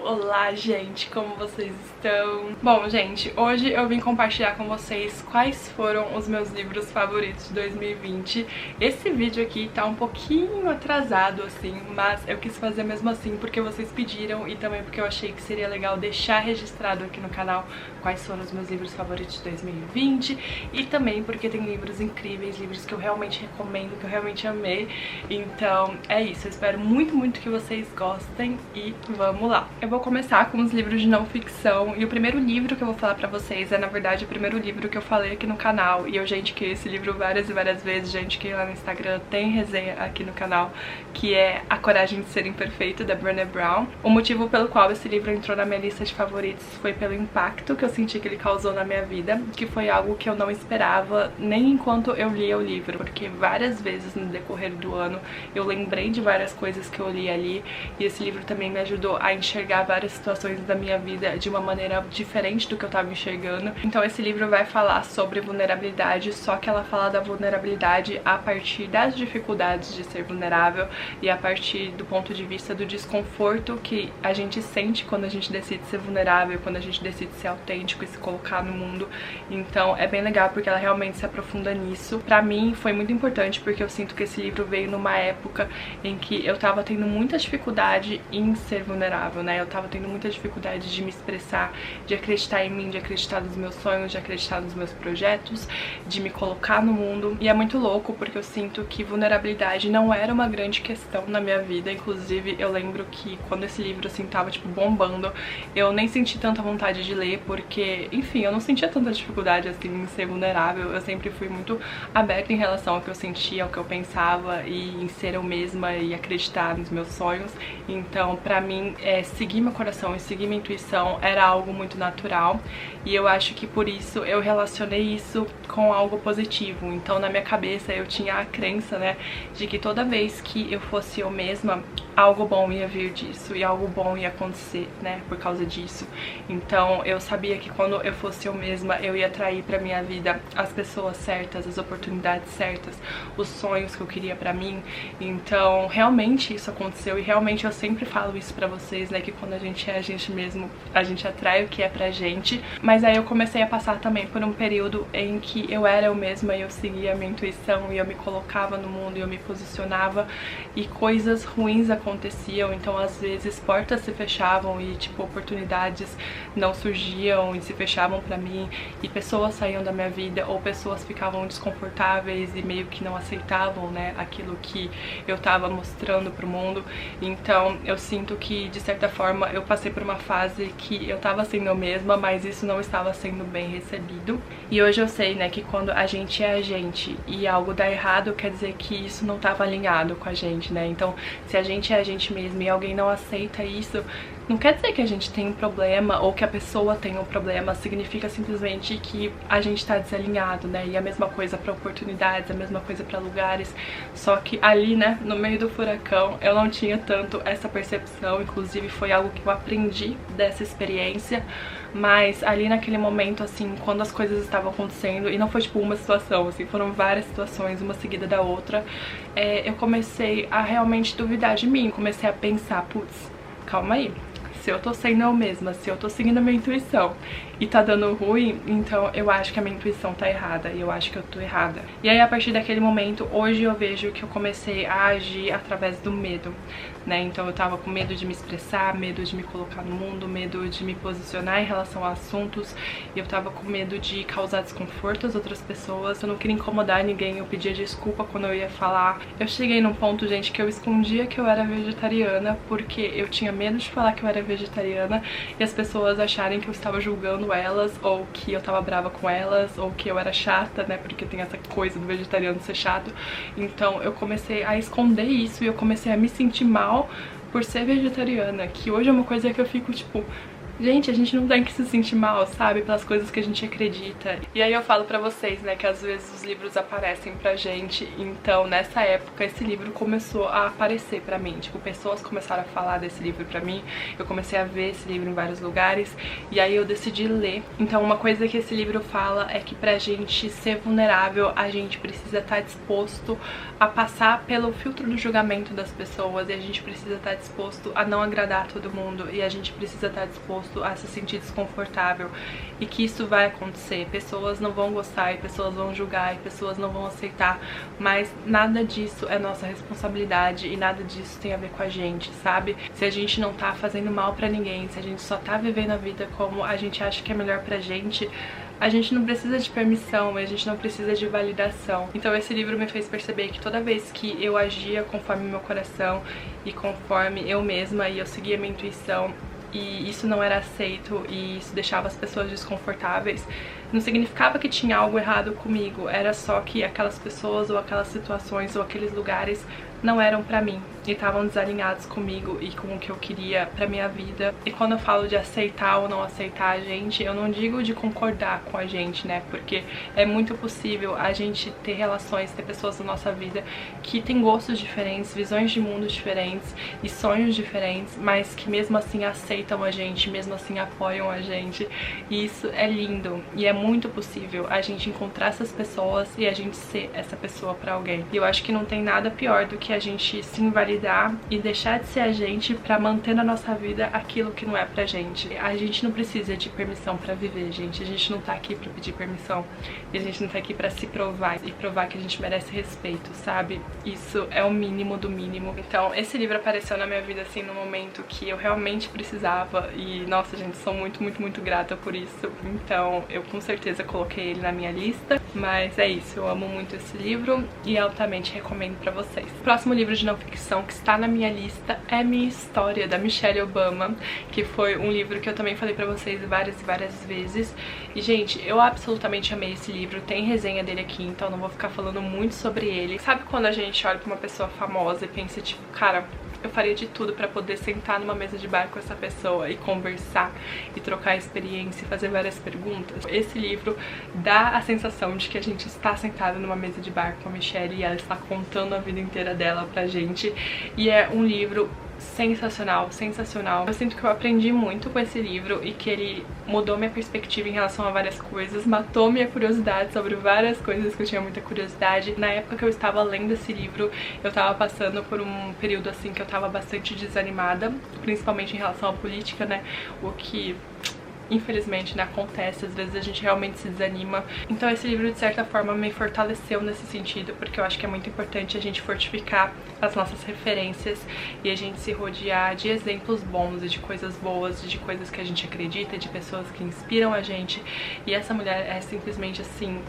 Olá, gente, como vocês estão? Bom, gente, hoje eu vim compartilhar com vocês quais foram os meus livros favoritos de 2020. Esse vídeo aqui tá um pouquinho atrasado, assim, mas eu quis fazer mesmo assim porque vocês pediram e também porque eu achei que seria legal deixar registrado aqui no canal quais foram os meus livros favoritos de 2020 e também porque tem livros incríveis, livros que eu realmente recomendo, que eu realmente amei. Então é isso, eu espero muito que vocês gostem e vamos lá. Eu vou começar com os livros de não ficção e o primeiro livro que eu vou falar pra vocês é, na verdade, o primeiro livro que eu falei aqui no canal e eu já indiquei esse livro várias e várias vezes, já indiquei lá no Instagram, tem resenha aqui no canal, que é A Coragem de Ser Imperfeito, da Brené Brown. O motivo pelo qual esse livro entrou na minha lista de favoritos foi pelo impacto que eu senti que ele causou na minha vida, que foi algo que eu não esperava nem enquanto eu lia o livro, porque várias vezes no decorrer do ano eu lembrei de várias coisas que eu li ali e esse livro também me ajudou a enxergar várias situações da minha vida de uma maneira diferente do que eu tava enxergando. Então esse livro vai falar sobre vulnerabilidade, só que ela fala da vulnerabilidade a partir das dificuldades de ser vulnerável e a partir do ponto de vista do desconforto que a gente sente quando a gente decide ser vulnerável, quando a gente decide ser autêntico e se colocar no mundo. Então é bem legal porque ela realmente se aprofunda nisso. Pra mim foi muito importante porque eu sinto que esse livro veio numa época em que eu tava tendo muita dificuldade em ser vulnerável, né? Eu tava tendo muita dificuldade de me expressar, de acreditar em mim, de acreditar nos meus sonhos, de acreditar nos meus projetos, de me colocar no mundo. E é muito louco porque eu sinto que vulnerabilidade não era uma grande questão na minha vida. Inclusive eu lembro que quando esse livro assim tava tipo bombando, eu nem senti tanta vontade de ler porque, enfim, eu não sentia tanta dificuldade assim em ser vulnerável. Eu sempre fui muito aberta em relação ao que eu sentia, ao que eu pensava e em ser eu mesma e acreditar nos meus sonhos. Então pra mim seguir meu coração e seguir minha intuição era algo muito natural e eu acho que por isso eu relacionei isso com algo positivo. Então na minha cabeça eu tinha a crença, né, de que toda vez que eu fosse eu mesma, algo bom ia vir disso e algo bom ia acontecer, né, por causa disso. Então eu sabia que quando eu fosse eu mesma, eu ia atrair pra minha vida as pessoas certas, as oportunidades certas, os sonhos que eu queria pra mim. Então realmente isso aconteceu e realmente eu sempre falo isso pra vocês, né, que quando a gente é a gente mesmo, a gente atrai o que é pra gente. Mas aí eu comecei a passar também por um período em que eu era eu mesma e eu seguia a minha intuição e eu me colocava no mundo e eu me posicionava e coisas ruins aconteciam. Então às vezes portas se fechavam e tipo oportunidades não surgiam e se fechavam pra mim e pessoas saíam da minha vida ou pessoas ficavam desconfortáveis e meio que não aceitavam, né, aquilo que eu tava mostrando pro mundo. Então eu sinto que de certa forma eu passei por uma fase que eu tava sendo eu mesma, mas isso não estava sendo bem recebido. E hoje eu sei, né, que quando a gente é a gente e algo dá errado, quer dizer que isso não tava alinhado com a gente, né? Então se a gente é a gente mesmo e alguém não aceita isso, não quer dizer que a gente tem um problema ou que a pessoa tem um problema, significa simplesmente que a gente tá desalinhado, né? E a mesma coisa pra oportunidades, a mesma coisa pra lugares, só que ali, né, no meio do furacão, eu não tinha tanto essa percepção, inclusive foi algo que eu aprendi dessa experiência, mas ali naquele momento, assim, quando as coisas estavam acontecendo, e não foi tipo uma situação, assim, foram várias situações, uma seguida da outra, eu comecei a realmente duvidar de mim, comecei a pensar, putz, calma aí, se eu tô sendo eu mesma, se eu tô seguindo a minha intuição e tá dando ruim, então eu acho que a minha intuição tá errada e eu acho que eu tô errada. E aí a partir daquele momento, hoje eu vejo que eu comecei a agir através do medo, né? Então eu tava com medo de me expressar, medo de me colocar no mundo, medo de me posicionar em relação a assuntos, e eu tava com medo de causar desconforto às outras pessoas, eu não queria incomodar ninguém, eu pedia desculpa quando eu ia falar. Eu cheguei num ponto, gente, que eu escondia que eu era vegetariana porque eu tinha medo de falar que eu era vegetariana e as pessoas acharem que eu estava julgando elas, ou que eu tava brava com elas, ou que eu era chata, né, porque tem essa coisa do vegetariano ser chato. Então eu comecei a esconder isso e eu comecei a me sentir mal por ser vegetariana, que hoje é uma coisa que eu fico tipo, Gente, a gente não tem que se sentir mal, sabe? Pelas coisas que a gente acredita. E aí eu falo pra vocês, né, que às vezes os livros aparecem pra gente. Então, nessa época, esse livro começou a aparecer pra mim. Tipo, pessoas começaram a falar desse livro pra mim. Eu comecei a ver esse livro em vários lugares. E aí eu decidi ler. Então, uma coisa que esse livro fala é que pra gente ser vulnerável, a gente precisa estar disposto a passar pelo filtro do julgamento das pessoas. E a gente precisa estar disposto a não agradar todo mundo. E a gente precisa estar disposto a se sentir desconfortável, e que isso vai acontecer. Pessoas não vão gostar, e pessoas vão julgar, e pessoas não vão aceitar, mas nada disso é nossa responsabilidade e nada disso tem a ver com a gente, sabe? Se a gente não tá fazendo mal pra ninguém, se a gente só tá vivendo a vida como a gente acha que é melhor pra gente, a gente não precisa de permissão, a gente não precisa de validação. Então esse livro me fez perceber que toda vez que eu agia conforme meu coração e conforme eu mesma, e eu seguia minha intuição, e isso não era aceito e isso deixava as pessoas desconfortáveis, não significava que tinha algo errado comigo, era só que aquelas pessoas ou aquelas situações ou aqueles lugares não eram pra mim e estavam desalinhados comigo e com o que eu queria pra minha vida. E quando eu falo de aceitar ou não aceitar a gente, eu não digo de concordar com a gente, né? Porque é muito possível a gente ter relações, ter pessoas na nossa vida que têm gostos diferentes, visões de mundo diferentes e sonhos diferentes, mas que mesmo assim aceitam a gente, mesmo assim apoiam a gente. E isso é lindo e é muito possível a gente encontrar essas pessoas e a gente ser essa pessoa pra alguém. E eu acho que não tem nada pior do que a gente se invalidar e deixar de ser a gente pra manter na nossa vida aquilo que não é pra gente. A gente não precisa de permissão pra viver, gente. A gente não tá aqui pra pedir permissão. E a gente não tá aqui pra se provar e provar que a gente merece respeito, sabe? Isso é o mínimo do mínimo. Então, esse livro apareceu na minha vida, assim, no momento que eu realmente precisava. E, nossa, gente, sou muito, muito, muito grata por isso. Então, eu com certeza coloquei ele na minha lista. Mas é isso, eu amo muito esse livro e altamente recomendo pra vocês. O próximo livro de não ficção que está na minha lista é Minha História, da Michelle Obama, que foi um livro que eu também falei pra vocês várias e várias vezes. E, gente, eu absolutamente amei esse livro, tem resenha dele aqui, então não vou ficar falando muito sobre ele. Sabe quando a gente olha pra uma pessoa famosa e pensa, tipo, cara, eu faria de tudo pra poder sentar numa mesa de bar com essa pessoa e conversar e trocar experiência e fazer várias perguntas? Esse livro dá a sensação de que a gente está sentado numa mesa de bar com a Michelle e ela está contando a vida inteira dela pra gente. E é um livro sensacional, sensacional. Eu sinto que eu aprendi muito com esse livro e que ele mudou minha perspectiva em relação a várias coisas, matou minha curiosidade sobre várias coisas que eu tinha muita curiosidade. Na época que eu estava lendo esse livro, eu tava passando por um período assim que eu tava bastante desanimada, principalmente em relação à política, né? O que infelizmente, né, acontece, às vezes a gente realmente se desanima. Então esse livro, de certa forma, me fortaleceu nesse sentido, porque eu acho que é muito importante a gente fortificar as nossas referências e a gente se rodear de exemplos bons e de coisas boas, de coisas que a gente acredita, de pessoas que inspiram a gente. E essa mulher é simplesmente assim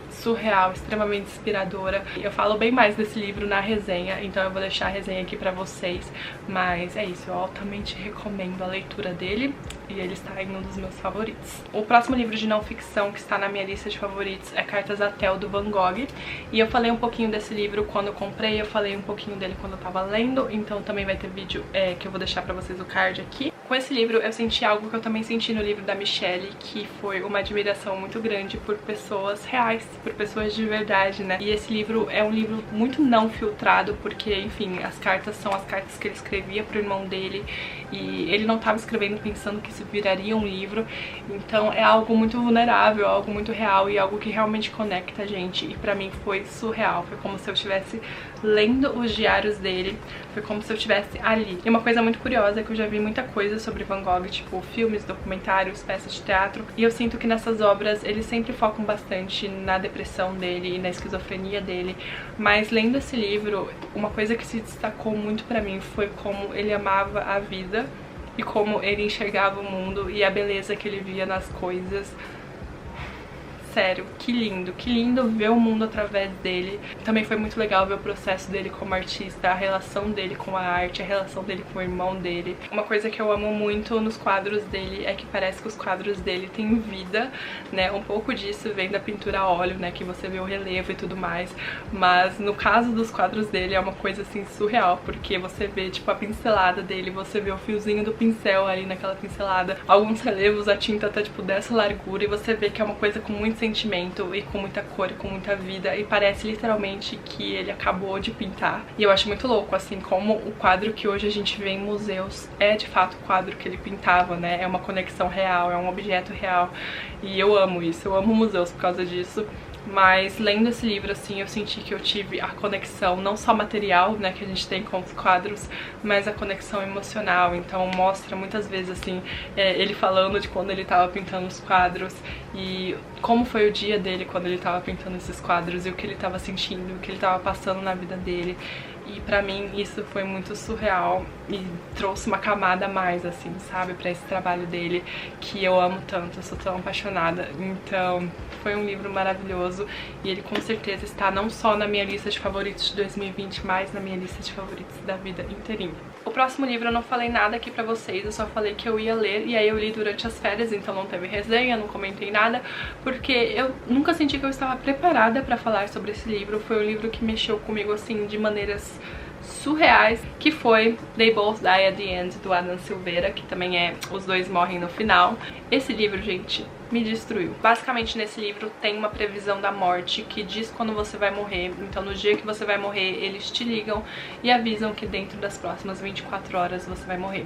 surreal, extremamente inspiradora. Eu falo bem mais desse livro na resenha, então eu vou deixar a resenha aqui pra vocês, mas é isso, eu altamente recomendo a leitura dele e ele está em um dos meus favoritos. O próximo livro de não ficção que está na minha lista de favoritos é Cartas a Theo, do Van Gogh, e eu falei um pouquinho desse livro quando eu comprei, eu falei um pouquinho dele quando eu tava lendo, então também vai ter vídeo que eu vou deixar pra vocês o card aqui. Com esse livro eu senti algo que eu também senti no livro da Michelle, que foi uma admiração muito grande por pessoas reais, por pessoas de verdade, né? E esse livro é um livro muito não filtrado, porque, enfim, as cartas são as cartas que ele escrevia pro irmão dele, e ele não estava escrevendo pensando que isso viraria um livro. Então é algo muito vulnerável, algo muito real e algo que realmente conecta a gente, e pra mim foi surreal. Foi como se eu estivesse lendo os diários dele, foi como se eu estivesse ali. E uma coisa muito curiosa é que eu já vi muita coisa sobre Van Gogh, tipo filmes, documentários, peças de teatro, e eu sinto que nessas obras eles sempre focam bastante na depressão dele e na esquizofrenia dele, mas lendo esse livro, uma coisa que se destacou muito pra mim foi como ele amava a vida e como ele enxergava o mundo e a beleza que ele via nas coisas. sério, que lindo ver o mundo através dele. Também foi muito legal ver o processo dele como artista, a relação dele com a arte, a relação dele com o irmão dele. Uma coisa que eu amo muito nos quadros dele é que parece que os quadros dele têm vida, né? Um pouco disso vem da pintura a óleo, né? Que você vê o relevo e tudo mais, mas no caso dos quadros dele é uma coisa assim surreal, porque você vê tipo a pincelada dele, você vê o fiozinho do pincel ali naquela pincelada, alguns relevos a tinta tá tipo dessa largura e você vê que é uma coisa com muito sentimento e com muita cor e com muita vida, e parece literalmente que ele acabou de pintar. E eu acho muito louco, assim, como o quadro que hoje a gente vê em museus é de fato o quadro que ele pintava, né? É uma conexão real, é um objeto real, e eu amo isso, eu amo museus por causa disso. Mas lendo esse livro, assim, eu senti que eu tive a conexão, não só material, né, que a gente tem com os quadros, mas a conexão emocional. Então mostra muitas vezes, assim, ele falando de quando ele tava pintando os quadros e como foi o dia dele quando ele tava pintando esses quadros e o que ele tava sentindo, o que ele tava passando na vida dele. E pra mim isso foi muito surreal e trouxe uma camada a mais, assim, sabe, pra esse trabalho dele, que eu amo tanto, eu sou tão apaixonada. Então foi um livro maravilhoso e ele com certeza está não só na minha lista de favoritos de 2020, mas na minha lista de favoritos da vida inteirinha. O próximo livro eu não falei nada aqui pra vocês, eu só falei que eu ia ler, e aí eu li durante as férias, então não teve resenha, não comentei nada, porque eu nunca senti que eu estava preparada pra falar sobre esse livro. Foi um livro que mexeu comigo, assim, de maneiras surreais, que foi They Both Die at the End, do Adam Silveira, que também é Os Dois Morrem no Final. Esse livro, gente, me destruiu. Basicamente, nesse livro tem uma previsão da morte que diz quando você vai morrer. Então, no dia que você vai morrer, eles te ligam e avisam que dentro das próximas 24 horas você vai morrer.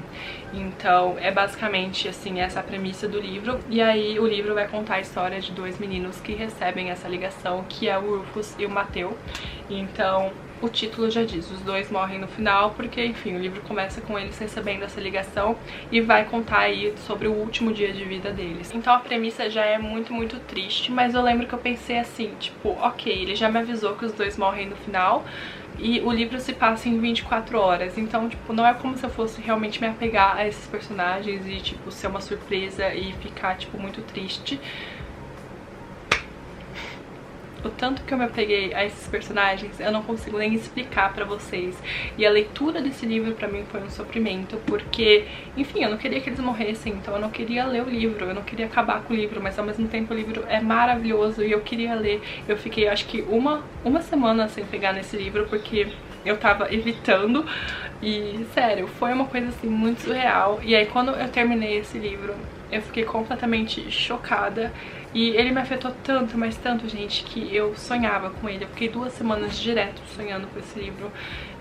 Então, é basicamente, assim, essa a premissa do livro. E aí, o livro vai contar a história de dois meninos que recebem essa ligação, que é o Rufus e o Mateu. Então, o título já diz, os dois morrem no final, porque, enfim, o livro começa com eles recebendo essa ligação e vai contar aí sobre o último dia de vida deles. Então a premissa já é muito triste, mas eu lembro que eu pensei assim, tipo, ok, ele já me avisou que os dois morrem no final e o livro se passa em 24 horas, então, tipo, não é como se eu fosse realmente me apegar a esses personagens e, tipo, ser uma surpresa e ficar, tipo, muito triste. O tanto que eu me apeguei a esses personagens, eu não consigo nem explicar pra vocês. E a leitura desse livro pra mim foi um sofrimento, porque, enfim, eu não queria que eles morressem, então eu não queria ler o livro, eu não queria acabar com o livro, mas ao mesmo tempo o livro é maravilhoso e eu queria ler. Eu fiquei, acho que uma semana sem pegar nesse livro, porque eu tava evitando e, sério, foi uma coisa, assim, muito surreal. E aí, quando eu terminei esse livro, eu fiquei completamente chocada. E ele me afetou tanto, mas tanto, gente, que eu sonhava com ele. Eu fiquei 2 semanas direto sonhando com esse livro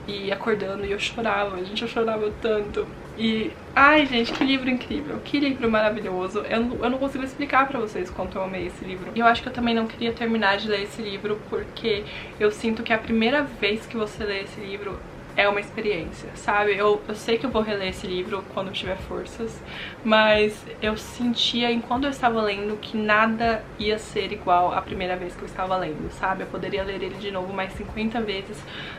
e acordando, e eu chorava, gente, eu chorava tanto. E, ai, gente, que livro incrível, que livro maravilhoso. Eu não consigo explicar pra vocês quanto eu amei esse livro. E eu acho que eu também não queria terminar de ler esse livro, porque eu sinto que a primeira vez que você lê esse livro é uma experiência, sabe? Eu sei que eu vou reler esse livro quando eu tiver forças, mas eu sentia, enquanto eu estava lendo, que nada ia ser igual à primeira vez que eu estava lendo, sabe? Eu poderia ler ele de novo mais 50 vezes,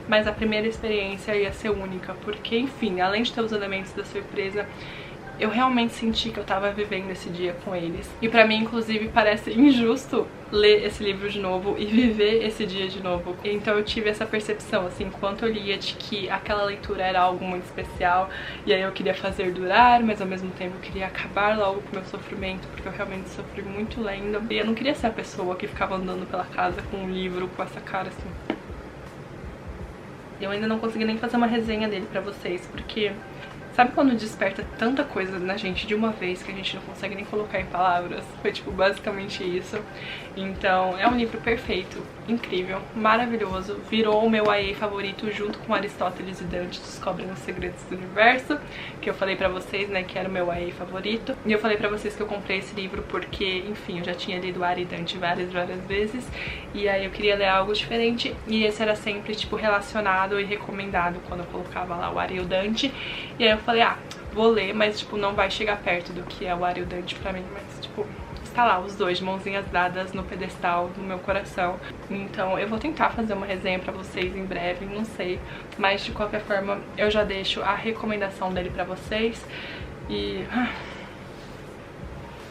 mas a primeira experiência ia ser única, porque, enfim, além de ter os elementos da surpresa, eu realmente senti que eu tava vivendo esse dia com eles. E pra mim, inclusive, parece injusto ler esse livro de novo e viver esse dia de novo. Então eu tive essa percepção, assim, enquanto eu lia, de que aquela leitura era algo muito especial. E aí eu queria fazer durar, mas ao mesmo tempo eu queria acabar logo com o meu sofrimento, porque eu realmente sofri muito lendo. E eu não queria ser a pessoa que ficava andando pela casa com um livro com essa cara, assim. Eu ainda não consegui nem fazer uma resenha dele pra vocês, porque... sabe quando desperta tanta coisa na gente de uma vez que a gente não consegue nem colocar em palavras? Foi, tipo, basicamente isso. Então, é um livro perfeito, incrível, maravilhoso. Virou o meu YA favorito junto com Aristóteles e Dante Descobrem os Segredos do Universo, que eu falei pra vocês, né, que era o meu YA favorito. E eu falei pra vocês que eu comprei esse livro porque, enfim, eu já tinha lido Ari e Dante várias vezes. E aí eu queria ler algo diferente. E esse era sempre, tipo, relacionado e recomendado quando eu colocava lá o Ari e o Dante. E aí eu falei, ah, vou ler, mas, tipo, não vai chegar perto do que é o Ari e o Dante pra mim, mas, tipo... tá lá os dois de mãozinhas dadas no pedestal do meu coração. Então eu vou tentar fazer uma resenha pra vocês em breve, não sei, mas de qualquer forma eu já deixo a recomendação dele pra vocês. E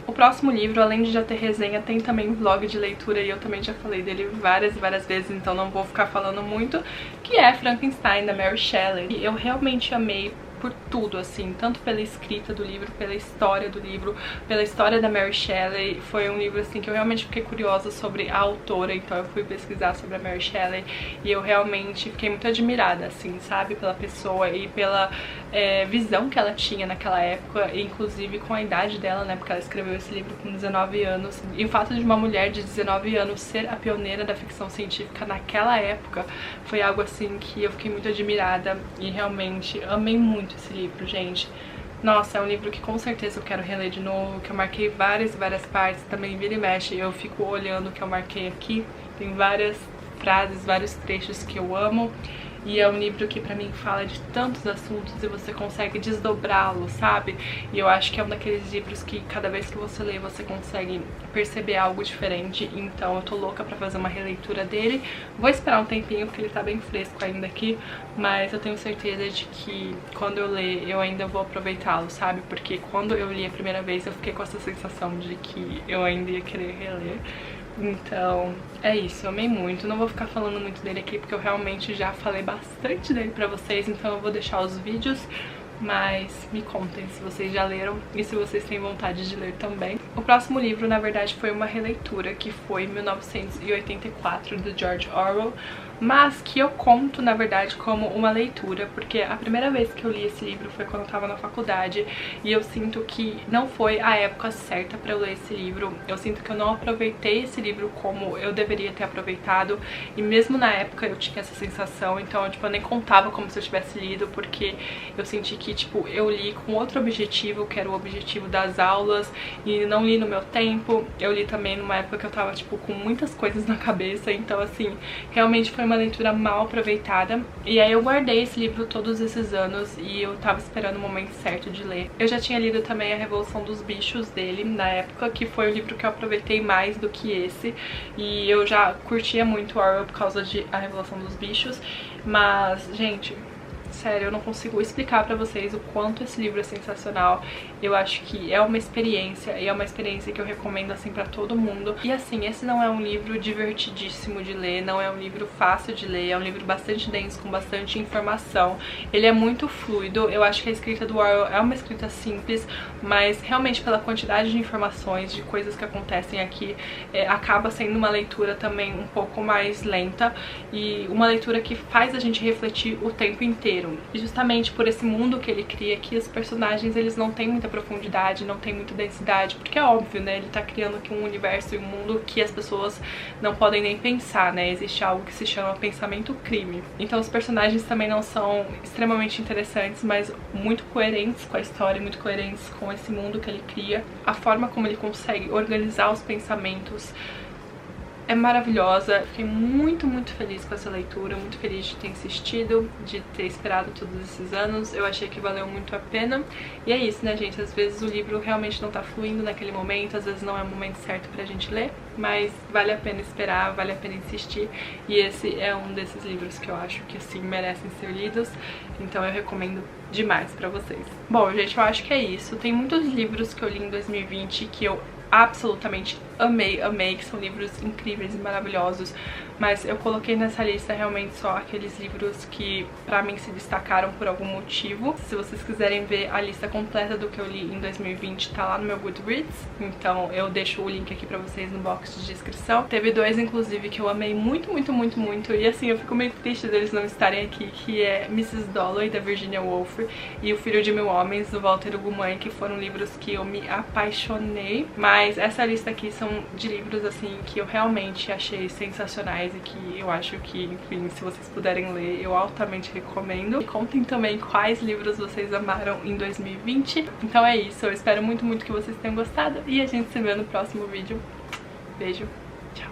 O próximo livro, além de já ter resenha, tem também vlog de leitura e eu também já falei dele várias e várias vezes, então não vou ficar falando muito, que é Frankenstein, da Mary Shelley. E eu realmente amei por tudo, assim, tanto pela escrita do livro, pela história do livro, pela história da Mary Shelley. Foi um livro, assim, que eu realmente fiquei curiosa sobre a autora, então eu fui pesquisar sobre a Mary Shelley e eu realmente fiquei muito admirada, assim, sabe, pela pessoa e pela visão que ela tinha naquela época, inclusive com a idade dela, né, porque ela escreveu esse livro com 19 anos, e o fato de uma mulher de 19 anos ser a pioneira da ficção científica naquela época foi algo, assim, que eu fiquei muito admirada e realmente amei muito esse livro, gente. Nossa, é um livro que com certeza eu quero reler de novo, que eu marquei várias e várias partes, também vira e mexe, eu fico olhando o que eu marquei aqui, tem várias frases, vários trechos que eu amo. E é um livro que pra mim fala de tantos assuntos e você consegue desdobrá-lo, sabe? E eu acho que é um daqueles livros que cada vez que você lê você consegue perceber algo diferente. Então eu tô louca pra fazer uma releitura dele. Vou esperar um tempinho porque ele tá bem fresco ainda aqui, mas eu tenho certeza de que quando eu ler eu ainda vou aproveitá-lo, sabe? Porque quando eu li a primeira vez eu fiquei com essa sensação de que eu ainda ia querer reler. Então, é isso, eu amei muito. Não vou ficar falando muito dele aqui porque eu realmente já falei bastante dele pra vocês, então eu vou deixar os vídeos, mas me contem se vocês já leram e se vocês têm vontade de ler também. O próximo livro, na verdade, foi uma releitura, que foi 1984, do George Orwell, mas que eu conto, na verdade, como uma leitura, porque a primeira vez que eu li esse livro foi quando eu tava na faculdade, e eu sinto que não foi a época certa pra eu ler esse livro. Eu sinto que eu não aproveitei esse livro como eu deveria ter aproveitado, e mesmo na época eu tinha essa sensação, então tipo, eu nem contava como se eu tivesse lido, porque eu senti que tipo, eu li com outro objetivo, que era o objetivo das aulas, e não li no meu tempo. Eu li também numa época que eu tava tipo, com muitas coisas na cabeça, então assim, realmente foi uma leitura mal aproveitada. E aí eu guardei esse livro todos esses anos e eu tava esperando o momento certo de ler. Eu já tinha lido também A Revolução dos Bichos dele na época, que foi o livro que eu aproveitei mais do que esse, e eu já curtia muito Orwell por causa de A Revolução dos Bichos, mas, gente, sério, eu não consigo explicar pra vocês o quanto esse livro é sensacional. Eu acho que é uma experiência, e é uma experiência que eu recomendo, assim, pra todo mundo. E, assim, esse não é um livro divertidíssimo de ler, não é um livro fácil de ler, é um livro bastante denso, com bastante informação. Ele é muito fluido, eu acho que a escrita do Orwell é uma escrita simples, mas realmente pela quantidade de informações, de coisas que acontecem aqui, acaba sendo uma leitura também um pouco mais lenta, e uma leitura que faz a gente refletir o tempo inteiro. E justamente por esse mundo que ele cria aqui, os personagens eles não têm muita profundidade, não tem muita densidade, porque é óbvio, né, ele tá criando aqui um universo e um mundo que as pessoas não podem nem pensar, né, existe algo que se chama pensamento crime. Então os personagens também não são extremamente interessantes, mas muito coerentes com a história, muito coerentes com esse mundo que ele cria. A forma como ele consegue organizar os pensamentos é maravilhosa. Fiquei muito, muito feliz com essa leitura, muito feliz de ter insistido, de ter esperado todos esses anos. Eu achei que valeu muito a pena. E é isso, né, gente? Às vezes o livro realmente não tá fluindo naquele momento, às vezes não é o momento certo pra gente ler, mas vale a pena esperar, vale a pena insistir. E esse é um desses livros que eu acho que, assim, merecem ser lidos, então eu recomendo demais pra vocês. Bom, gente, eu acho que é isso. Tem muitos livros que eu li em 2020 que eu absolutamente amei, que são livros incríveis e maravilhosos, mas eu coloquei nessa lista realmente só aqueles livros que pra mim se destacaram por algum motivo. Se vocês quiserem ver a lista completa do que eu li em 2020, tá lá no meu Goodreads, então eu deixo o link aqui pra vocês no box de descrição. Teve dois, inclusive, que eu amei muito, e assim, eu fico meio triste deles não estarem aqui, que é Mrs. Dalloway, da Virginia Woolf, e O Filho de Mil Homens, do Walter Ugumãe, que foram livros que eu me apaixonei. Mas essa lista aqui são de livros, assim, que eu realmente achei sensacionais e que eu acho que, enfim, se vocês puderem ler, eu altamente recomendo. E contem também quais livros vocês amaram em 2020. Então é isso, eu espero muito, muito que vocês tenham gostado e a gente se vê no próximo vídeo. Beijo, tchau!